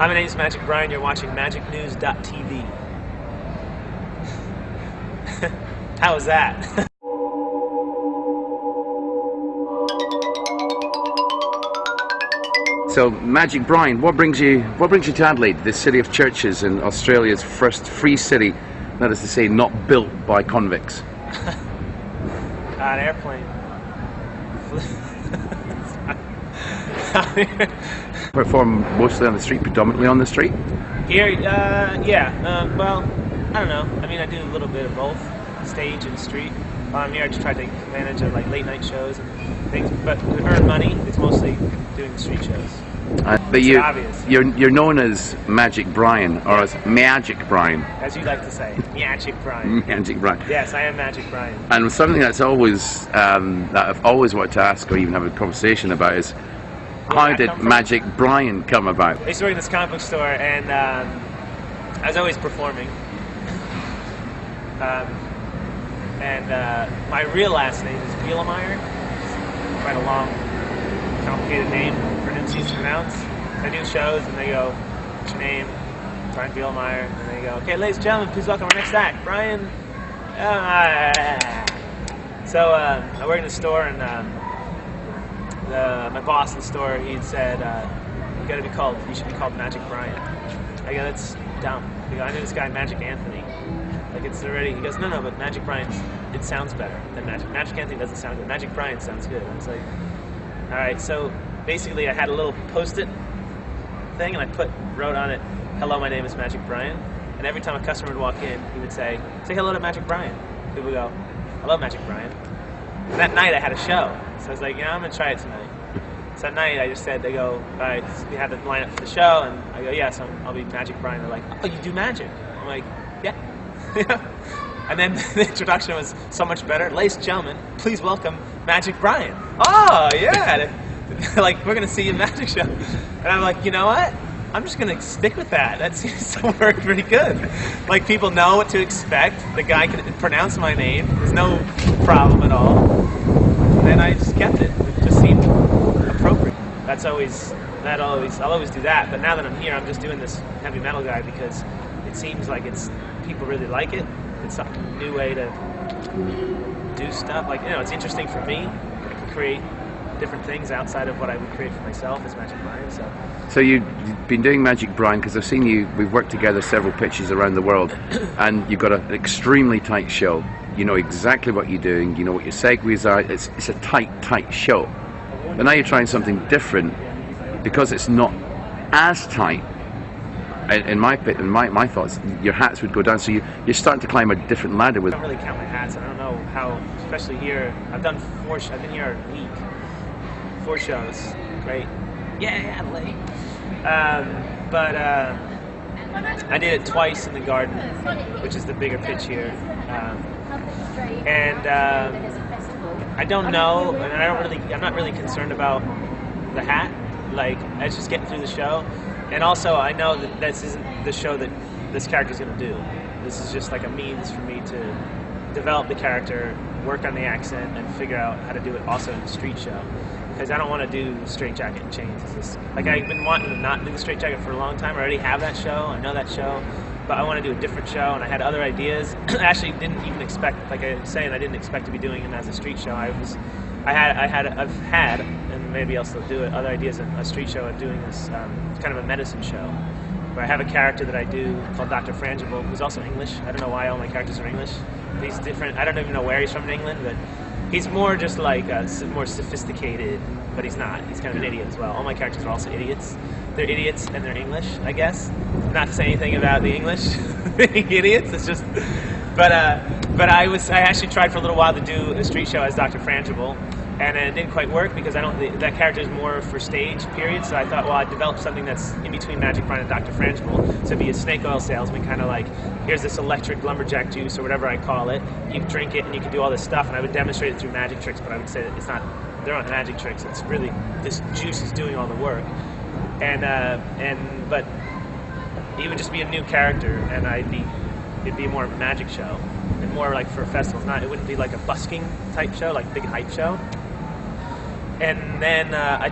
Hi, my name is Magic Brian. You're watching MagicNews.tv. How was that? So, Magic Brian, what brings you to Adelaide, the city of churches and Australia's first free city, that is to say, not built by convicts? An airplane. Perform mostly on the street, predominantly on the street? Here, yeah. Well, I don't know. I mean, I do a little bit of both, stage and street. While I'm here, I just try to take advantage of like late night shows and things. But to earn money, it's mostly doing the street shows. But you're known as Magic Brian, or as Magic Brian, as you like to say, Magic Brian. Magic Brian. Yes, I am Magic Brian. And something that's always that I've always wanted to ask, or even have a conversation about, is how did Magic Brian come about? I used to work in this comic book store, and I was always performing. My real last name is Bielemeyer. It's quite a long, complicated name for MCs to pronounce. I do shows, and they go, "What's your name?" Brian Bielemeyer, and they go, "Okay, ladies and gentlemen, please welcome our next act, Brian." So I work in the store, and my boss in the store, he'd said, you should be called Magic Brian. I go, that's dumb. I go, I knew this guy Magic Anthony. Like, it's already, he goes, no, but Magic Brian, it sounds better than Magic. Magic Anthony doesn't sound good. Magic Brian sounds good. I was like, all right. So basically I had a little post-it thing, and I wrote on it, "Hello, my name is Magic Brian." And every time a customer would walk in, he would say hello to Magic Brian. People would go, "Hello, Magic Brian." And that night I had a show. So I was like, I'm going to try it tonight. So that night I just said, they go, all right, we had to line up for the show, and I go, yes, I'll be Magic Brian. They're like, oh, you do magic? I'm like, yeah. And then the introduction was so much better. Ladies and gentlemen, please welcome Magic Brian. Oh, yeah. Like, we're going to see you in Magic Show. And I'm like, you know what? I'm just going to stick with that. That seems to work pretty good. Like, people know what to expect. The guy can pronounce my name. There's no problem at all. And then I just kept it. It just seemed appropriate. I'll always do that. But now that I'm here, I'm just doing this heavy metal guy because it seems like people really like it. It's a new way to do stuff. Like, it's interesting for me. I can create different things outside of what I would create for myself as Magic Brian. So you've been doing Magic Brian because I've seen you. We've worked together several pitches around the world, and you've got an extremely tight show. You know exactly what you're doing. You know what your segues are. It's a tight show. But now you're trying something different because it's not as tight. In my thoughts, your hats would go down. So you're starting to climb a different ladder with. I don't really count my hats. I don't know how, especially here. I've been here a week. 4 shows, right? Yeah, Adelaide. But I did it twice in the Garden, which is the bigger pitch here. I don't know, and I'm not really concerned about the hat. Like, I was just getting through the show, and also I know that this isn't the show that this character's going to do. This is just like a means for me to develop the character, work on the accent, and figure out how to do it also in the street show. Because I don't want to do straight jacket and chains. I've been wanting to not do the straight jacket for a long time. I already have that show. I know that show. But I want to do a different show, and I had other ideas. I actually didn't even expect, like I was saying, I didn't expect to be doing it as a street show. I've had, and maybe I'll still do it, other ideas of a street show of doing this kind of a medicine show, where I have a character that I do called Dr. Frangible, who's also English. I don't know why all my characters are English. He's different. I don't even know where he's from in England, but he's more just like more sophisticated, but he's not. He's kind of an idiot as well. All my characters are also idiots. They're idiots and they're English, I guess. Not to say anything about the English being idiots. It's just, but I actually tried for a little while to do a street show as Dr. Frangible, and it didn't quite work because that character is more for stage, period. So I thought, well, I'd develop something that's in between Magic Brian and Dr. Frangible. So it'd be a snake oil salesman, kind of like, here's this electric lumberjack juice or whatever I call it. You can drink it and you can do all this stuff, and I would demonstrate it through magic tricks. But I would say that they're not magic tricks. It's really this juice is doing all the work. But it would just be a new character, and it'd be more of a magic show, and more like for festivals. It wouldn't be like a busking type show, like big hype show. And then I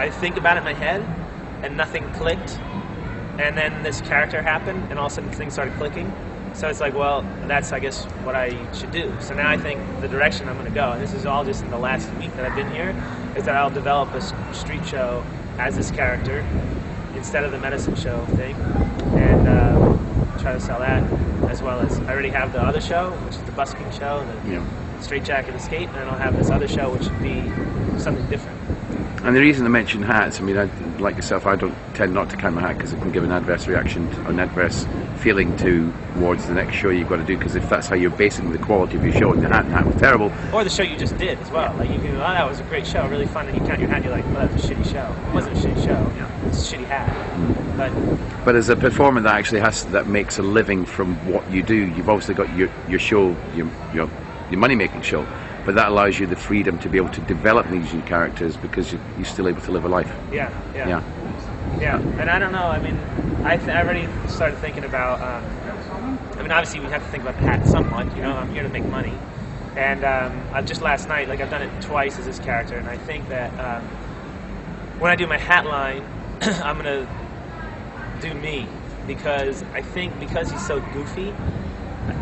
think about it in my head, and nothing clicked, and then this character happened, and all of a sudden things started clicking. So it's like, well, that's, I guess, what I should do. So now I think the direction I'm going to go, and this is all just in the last week that I've been here, is that I'll develop a street show as this character instead of the medicine show thing, and try to sell that, as well as I already have the other show, which is the busking show, the Straight Jacket Escape, and then I'll have this other show, which would be something different. And the reason I mention hats, I mean, like yourself, I don't tend not to carry my hat because it can give an adverse reaction, an adverse feeling towards the next show you've got to do. Because if that's how you're basing the quality of your show, and the hat was terrible, or the show you just did as well, like you can, oh, that was a great show, really fun, and you count your hat, and you're like, oh, that was a shitty show. It wasn't a shitty show. It's a shitty hat. But as a performer that makes a living from what you do, you've obviously got your show, your money making show. But that allows you the freedom to be able to develop these new characters because you're still able to live a life. Yeah. And I don't know. I mean, I already started thinking about. I mean, obviously we have to think about the hat somewhat. You know, I'm here to make money, and I've just last night, like I've done it twice as this character, and I think that when I do my hat line, I'm gonna do me because I think because he's so goofy,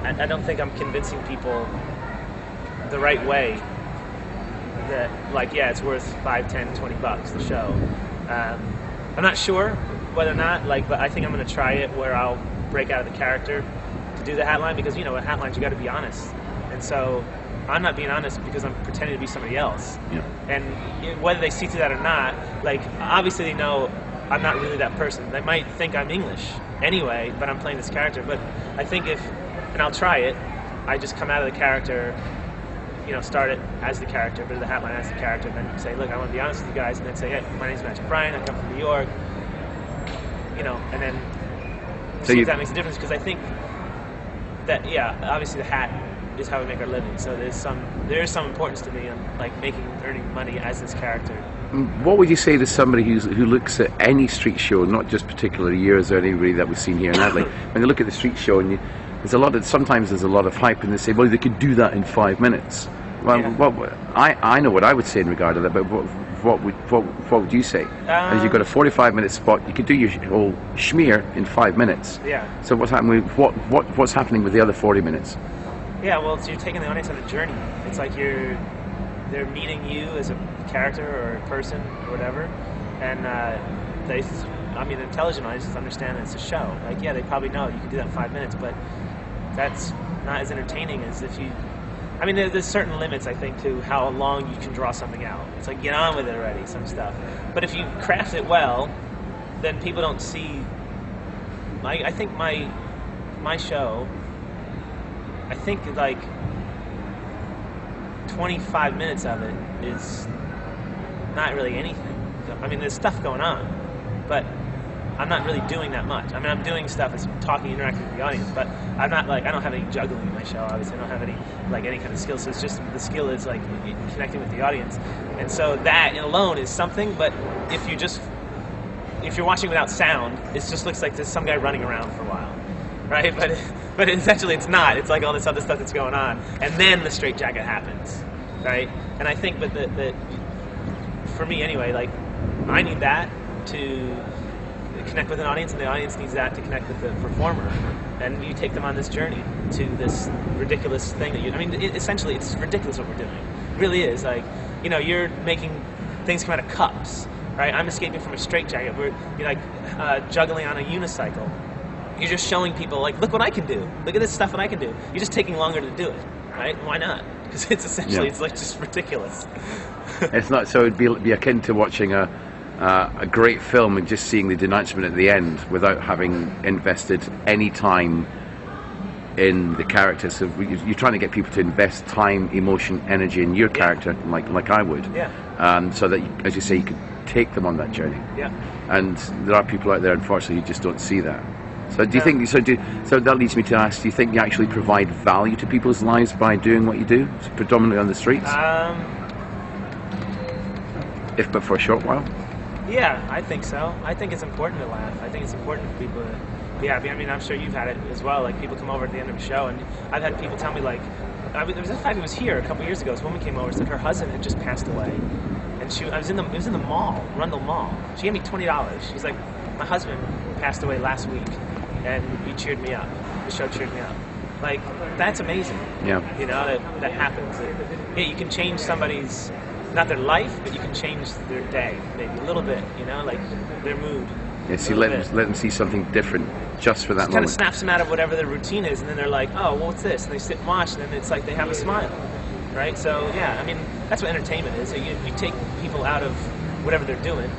I don't think I'm convincing people the right way that, like, yeah, it's worth $5, $10, $20 the show. I'm not sure whether or not, like, but I think I'm going to try it where I'll break out of the character to do the hat line, because, you know, with hat lines you got to be honest, and so I'm not being honest because I'm pretending to be somebody else. And whether they see through that or not, like, obviously they know I'm not really that person. They might think I'm English anyway, but I'm playing this character. But I think and I'll try it, I just come out of the character, you know, start it as the character, but the hat line as the character, and then say, look, I want to be honest with you guys, and then say, hey, my name's Magic Brian, I come from New York, you know, and then see if that makes a difference, because I think that, yeah, obviously the hat is how we make our living, so there is some importance to me on, like, earning money as this character. What would you say to somebody who looks at any street show, not just particularly yours or anybody that we've seen here in Adelaide, when they look at the street show and sometimes there's a lot of hype, and they say, well, they could do that in 5 minutes. Well, I know what I would say in regard to that, but what would you say? As you've got a 45-minute spot, you could do your whole schmear in 5 minutes. Yeah. So what's happening what's happening with the other 40 minutes? Yeah, well, so you're taking the audience on a journey. It's like they're meeting you as a character or a person or whatever, and an intelligent audience understand that it's a show. Like, yeah, they probably know you can do that in 5 minutes, but that's not as entertaining as if you. I mean, there's certain limits, I think, to how long you can draw something out. It's like, get on with it already, some stuff. But if you craft it well, then people don't see. I think my show, I think like 25 minutes of it is not really anything. I mean, there's stuff going on, but I'm not really doing that much. I mean, I'm doing stuff as talking, interacting with the audience, but I'm not like, I don't have any juggling in my show, obviously. I don't have any kind of skill, so it's just, the skill is like connecting with the audience. And so that alone is something, but if you're watching without sound, it just looks like there's some guy running around for a while, right? But essentially it's not. It's like all this other stuff that's going on, and then the straight jacket happens, right? And I think that for me anyway, like, I need that to connect with an audience, and the audience needs that to connect with the performer, and you take them on this journey to this ridiculous thing that essentially it's ridiculous what we're doing. It really is. Like, you know, you're making things come out of cups, right? I'm escaping from a straitjacket. You're like juggling on a unicycle. You're just showing people, like, look what I can do. Look at this stuff that I can do. You're just taking longer to do it, right? Why not? Because it's essentially, it's like just ridiculous. It's not, so it'd be akin to watching a great film and just seeing the denouncement at the end without having invested any time in the character. So you're trying to get people to invest time, emotion, energy in your character, like I would. Yeah. So that, as you say, you could take them on that journey. Yeah. And there are people out there, unfortunately, who just don't see that. So do you think? So that leads me to ask: do you think you actually provide value to people's lives by doing what you do, predominantly on the streets? If but for a short while. Yeah, I think so. I think it's important to laugh. I think it's important for people to be happy. I mean, I'm sure you've had it as well. Like, people come over at the end of a show, and I've had people tell me, like, there was a fact, it was here a couple years ago. This woman came over and said her husband had just passed away, and and it was in the mall, Rundle Mall. She gave me $20. She's like, my husband passed away last week, and you cheered me up. The show cheered me up. Like, that's amazing. Yeah. You know, that happens. Yeah, you can change somebody's, not their life, but you can change their day, maybe a little bit, you know, like their mood. Yeah, see, let them see something different just for that moment. Kind of snaps them out of whatever their routine is, and then they're like, oh, well, what's this? And they sit and watch, and then it's like they have a smile, right? So, yeah, I mean, that's what entertainment is. So you take people out of whatever they're doing.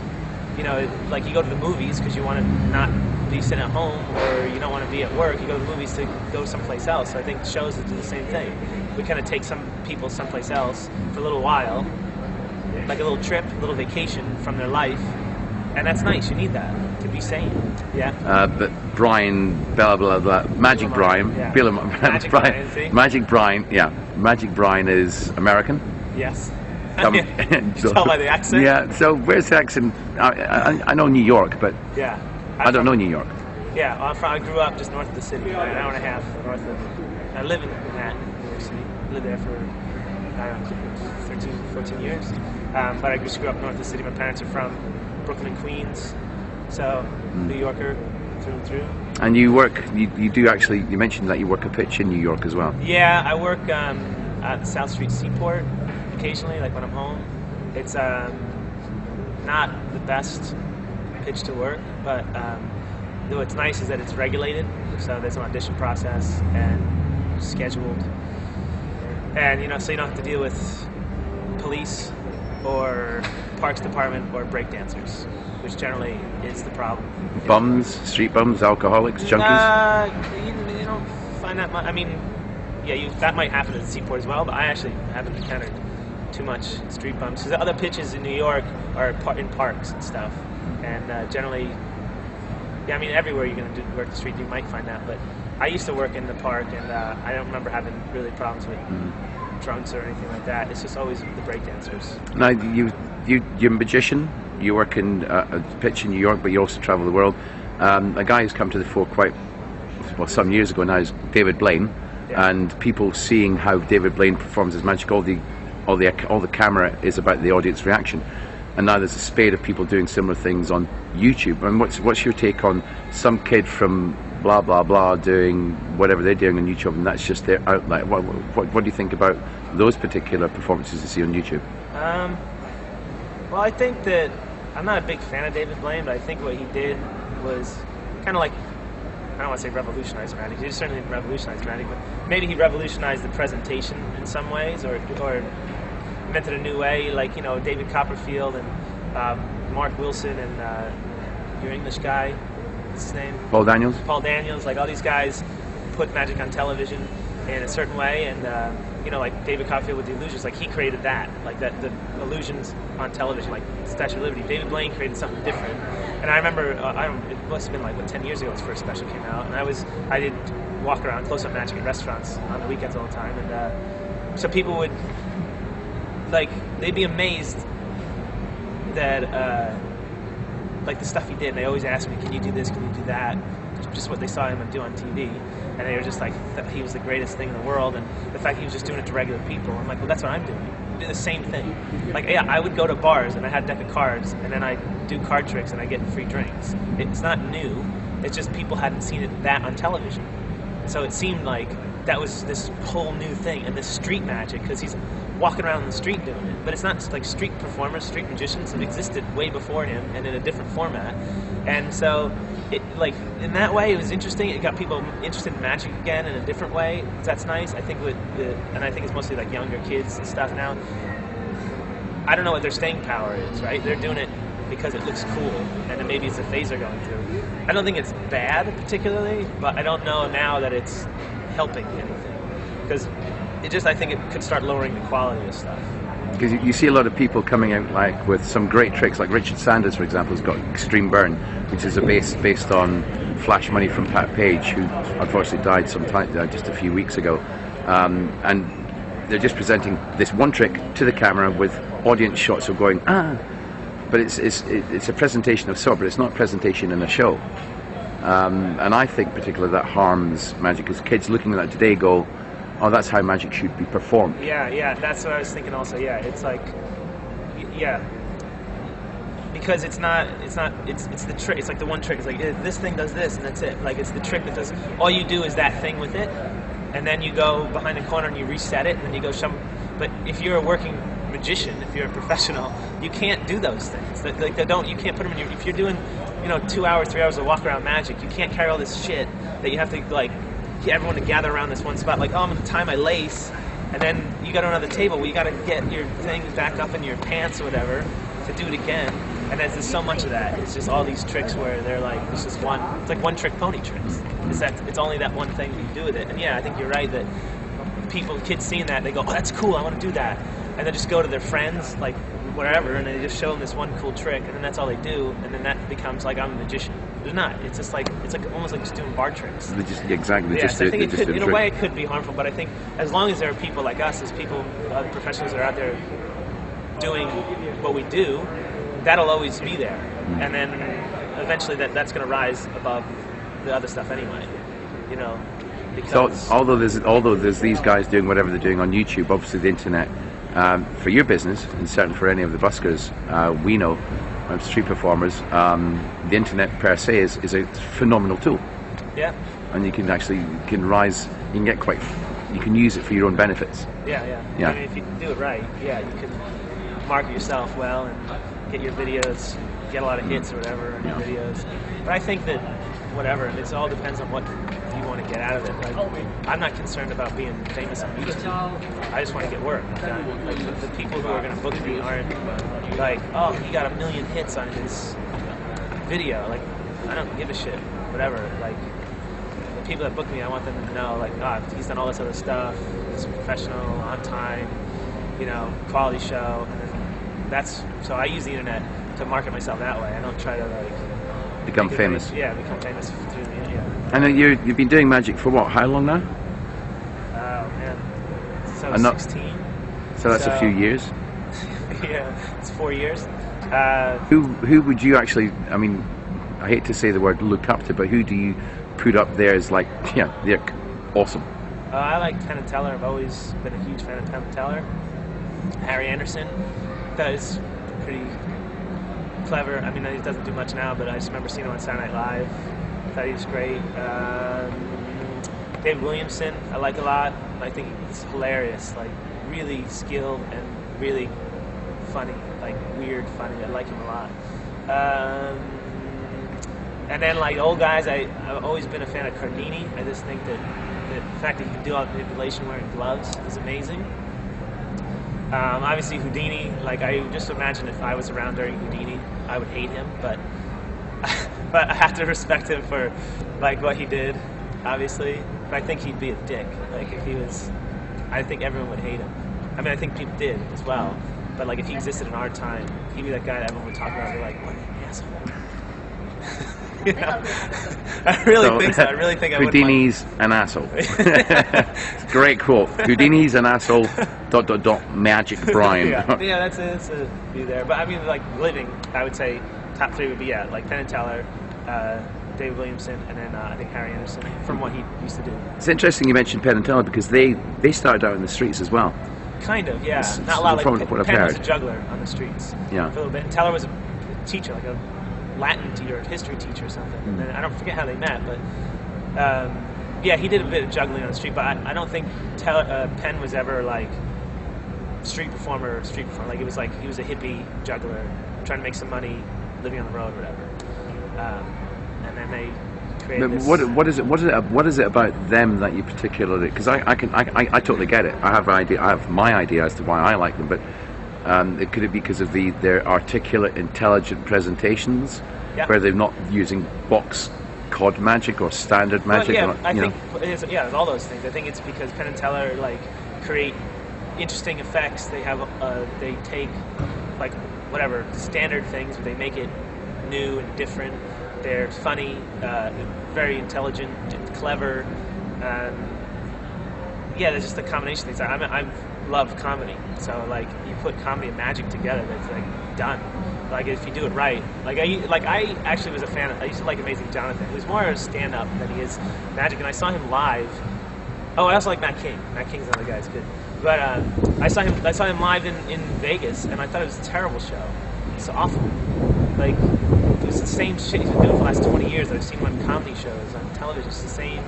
You know, like you go to the movies because you want to not be sitting at home, or you don't want to be at work. You go to the movies to go someplace else. So I think shows do the same thing. We kind of take some people someplace else for a little while, like a little trip, a little vacation from their life, and that's nice. You need that to be sane. Yeah. But Brian, blah blah blah, Magic Brian, yeah. Magic Brian, Magic Brian, yeah, Magic Brian is American. Yes. So, tell by the accent. Yeah. So where's the accent? I know New York, but yeah, I don't know New York. Yeah, I grew up just north of the city, about an hour and a half north of. I live in Manhattan, New York City. Lived there for I don't know, 13, 14 years. But I just grew up north of the city. My parents are from Brooklyn and Queens, so New Yorker through and through. And you work, you do actually, you mentioned that you work a pitch in New York as well. Yeah, I work at South Street Seaport occasionally, like when I'm home. It's not the best pitch to work, but what's nice is that it's regulated, so there's an audition process and scheduled. And, you know, so you don't have to deal with police or parks department or breakdancers, which generally is the problem. Bums, street bums, alcoholics, junkies? You don't find that much. I mean, yeah, that might happen at the Seaport as well, but I actually haven't encountered too much street bums. Because the other pitches in New York are in parks and stuff. And generally, yeah, I mean, everywhere you're going to work the street, you might find that. But I used to work in the park, and I don't remember having really problems with drunks or anything like that. It's just always the breakdancers. Now, you're a magician. You work in a pitch in New York, but you also travel the world. A guy who's come to the fore some years ago now is David Blaine, yeah. And people seeing how David Blaine performs his magic, all the camera is about the audience reaction. And now there's a spate of people doing similar things on YouTube. And what's your take on some kid from blah blah blah doing whatever they're doing on YouTube, and that's just their outlet? What do you think about those particular performances you see on YouTube? Well, I think that I'm not a big fan of David Blaine, but I think what he did was kind of like, I don't want to say revolutionized magic. He certainly didn't revolutionize magic, but maybe he revolutionized the presentation in some ways, or invented a new way. Like, you know, David Copperfield and Mark Wilson and your English guy, what's his name? Paul Daniels. Paul Daniels. Like, all these guys put magic on television in a certain way, and you know, like David Copperfield with the illusions, like he created that, like the illusions on television, like Statue of Liberty. David Blaine created something different, and I remember, it must have been like 10 years ago his first special came out, and I did walk around close-up magic in restaurants on the weekends all the time, and so people would, like, they'd be amazed that like the stuff he did. And they always asked me, can you do this, can you do that? Just what they saw him do on TV, and they were just like, he was the greatest thing in the world, and the fact he was just doing it to regular people. I'm like, well, that's what I'm doing. I do the same thing. Like, yeah, I would go to bars and I had a deck of cards, and then I do card tricks and I get free drinks. It's not new. It's just people hadn't seen that on television, so it seemed like that was this whole new thing. And this street magic, because he's walking around the street doing it, but it's not like street performers, street magicians have existed way before him and in a different format. And so it, like, in that way, it was interesting. It got people interested in magic again in a different way. That's nice. I think and I think it's mostly like younger kids and stuff now. I don't know what their staying power is, right? They're doing it because it looks cool, and then maybe it's a phase they're going through. I don't think it's bad particularly, but I don't know now that it's helping anything, because I think it could start lowering the quality of stuff. Because you see a lot of people coming out like with some great tricks, like Richard Sanders, for example, has got Extreme Burn, which is based on flash money from Pat Page, who unfortunately died just a few weeks ago. And they're just presenting this one trick to the camera with audience shots of going, but it's a presentation of sort, but it's not a presentation in a show. And I think particularly that harms magic, because kids looking at that today go, oh, that's how magic should be performed. Yeah, that's what I was thinking also. Yeah, it's like, yeah, because it's the trick. It's like the one trick. It's like this thing does this, and that's it. Like it's the trick that does. All you do is that thing with it, and then you go behind the corner and you reset it, and then you go some. But if you're a working magician, if you're a professional, you can't do those things. Like you can't put them in your. If you're doing, 2 hours, 3 hours of walk around magic, you can't carry all this shit that you have to like get everyone to gather around this one spot. Like, I'm gonna tie my lace, and then you got another table. Well, you got to get your thing back up in your pants or whatever to do it again. And there's so much of that. It's just all these tricks where they're like, it's just one. It's like one trick pony tricks. It's only that one thing that you do with it. And yeah, I think you're right that kids seeing that, they go, oh, that's cool. I want to do that. And they just go to their friends, like wherever, and they just show them this one cool trick, and then that's all they do. And then that becomes like, I'm a magician. They're not. It's just like almost like just doing bar tricks. They just exactly. Yeah, just so I think just in a way it could be harmful, but I think as long as there are people like us, as people, professionals that are out there doing what we do, that'll always be there, and then eventually that's going to rise above the other stuff anyway, Because so although there's these guys doing whatever they're doing on YouTube, obviously the internet for your business, and certainly for any of the buskers we know, street performers, the internet per se is a phenomenal tool. Yeah. And you can rise. You can use it for your own benefits. Yeah. Yeah. I mean, if you do it right, you can market yourself well and get your videos, get a lot of hits or whatever on your videos. But I think that whatever, it all depends on what you want to get out of it. Like, I'm not concerned about being famous on YouTube. I just want to get work done. Like, the people who are going to book me aren't like, oh, he got 1 million hits on his video. Like, I don't give a shit. Whatever. Like, the people that book me, I want them to know, like, he's done all this other stuff. He's professional, on time, quality show. And so I use the internet to market myself that way. I don't try to like become famous. Become famous through the internet. I know you've been doing magic for what? How long now? Oh man, so 16. So that's a few years. Yeah, it's 4 years. Who would you actually? I mean, I hate to say the word look up to, but who do you put up there as like, they're awesome? I like Penn Teller. I've always been a huge fan of Penn Teller. Harry Anderson. That is pretty clever. I mean, he doesn't do much now, but I just remember seeing him on Saturday Night Live. Thought he was great. David Williamson, I like a lot. I think he's hilarious, like really skilled and really funny, like weird funny. I like him a lot. And then like old guys, I've always been a fan of Cardini. I just think that the fact that he can do all the manipulation wearing gloves is amazing. Obviously Houdini, like I just imagine if I was around during Houdini, I would hate him, but I have to respect him for like what he did, obviously. But I think he'd be a dick. Like if he was, I think everyone would hate him. I mean, I think people did as well. But like if he existed in our time, he'd be that guy that everyone would talk about and be like, what an asshole. I really think so. I really think Houdini's an asshole. Great quote. Houdini's an asshole. ... Magic Brian. Yeah, that's a view there. But I mean, like living, I would say top 3 would be like Penn Teller, David Williamson, and then I think Harry Anderson from what he used to do. It's interesting you mentioned Penn Teller because they started out in the streets as well. Kind of, yeah. Not a lot. Like Penn was a juggler on the streets. Yeah. For a little bit. And Teller was a teacher, like a Latin teacher, or history teacher or something. And then I don't forget how they met, but yeah, he did a bit of juggling on the street. But I don't think Penn was ever like street performer. Like it was like he was a hippie juggler trying to make some money, living on the road, or whatever. And then they created this. What is it about them that you particularly? Because I totally get it. I have my idea as to why I like them, but. It could be because of their articulate, intelligent presentations, where they're not using box cod magic or standard magic. Well, I think it's all those things. I think it's because Penn and Teller like create interesting effects. They have they take like whatever standard things, but they make it new and different. They're funny, very intelligent, clever. Yeah, there's just a combination of things. I love comedy, so like you put comedy and magic together, that's like done. Like if you do it right, I actually was a fan. I used to like Amazing Jonathan. He was more of a stand-up than he is magic, and I saw him live. Oh, I also like Matt King. Matt King's another guy who's good. But I saw him live in Vegas, and I thought it was a terrible show. It's awful. Like, it was the same shit he's been doing for the last 20 years that I've seen him on comedy shows, on television. It's the same,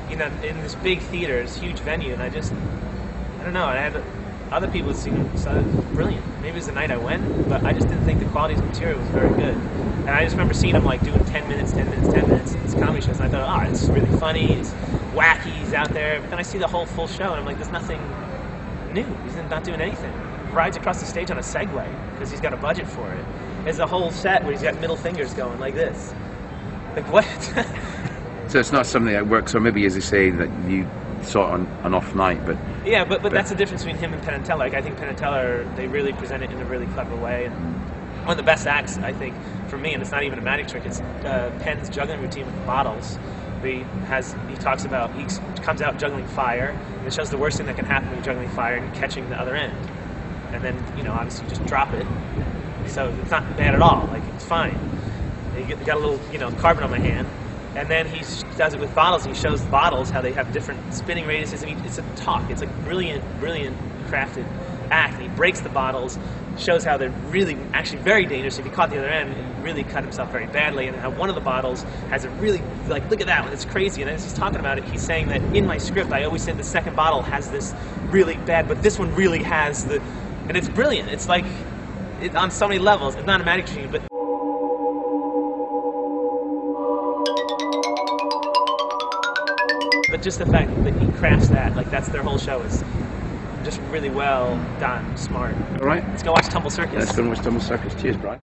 you know, in this big theater, this huge venue, and I don't know, I had other people that seen him, so it was brilliant. Maybe it was the night I went, but I just didn't think the quality of his material was very good. And I just remember seeing him like doing 10 minutes in these comedy shows, and I thought, oh, it's really funny, it's wacky, he's out there. But then I see the whole full show, and I'm like, there's nothing new. He's not doing anything. Rides across the stage on a Segway because he's got a budget for it. There's a whole set where he's got middle fingers going like this. Like, what? So it's not something that works, or maybe, as you say, that you saw it on an off night, but... Yeah, but that's the difference between him and Penn Teller. Like, I think Penn Teller, they really present it in a really clever way. And one of the best acts, I think, for me, and it's not even a magic trick, it's Penn's juggling routine with bottles. He talks about, he comes out juggling fire, and it shows the worst thing that can happen when you're juggling fire and catching the other end. And then, you know, obviously you just drop it. So it's not bad at all. Like, it's fine. You got a little, you know, carbon on my hand. And then he does it with bottles, and he shows the bottles how they have different spinning radiuses. I mean, it's a talk. It's a brilliant crafted act. And he breaks the bottles, shows how they're really, actually very dangerous. If he caught the other end, he really cut himself very badly. And how one of the bottles has a really, like, look at that one, it's crazy. And as he's talking about it, he's saying that in my script, I always said the second bottle has this really bad, but this one really has the, and it's brilliant. It's like, on so many levels. It's not a magic trick, but just the fact that he crafts that, like, that's their whole show, is just really well done, smart. All right. Let's go watch Tumble Circus. Let's go watch Tumble Circus. Cheers, Brian.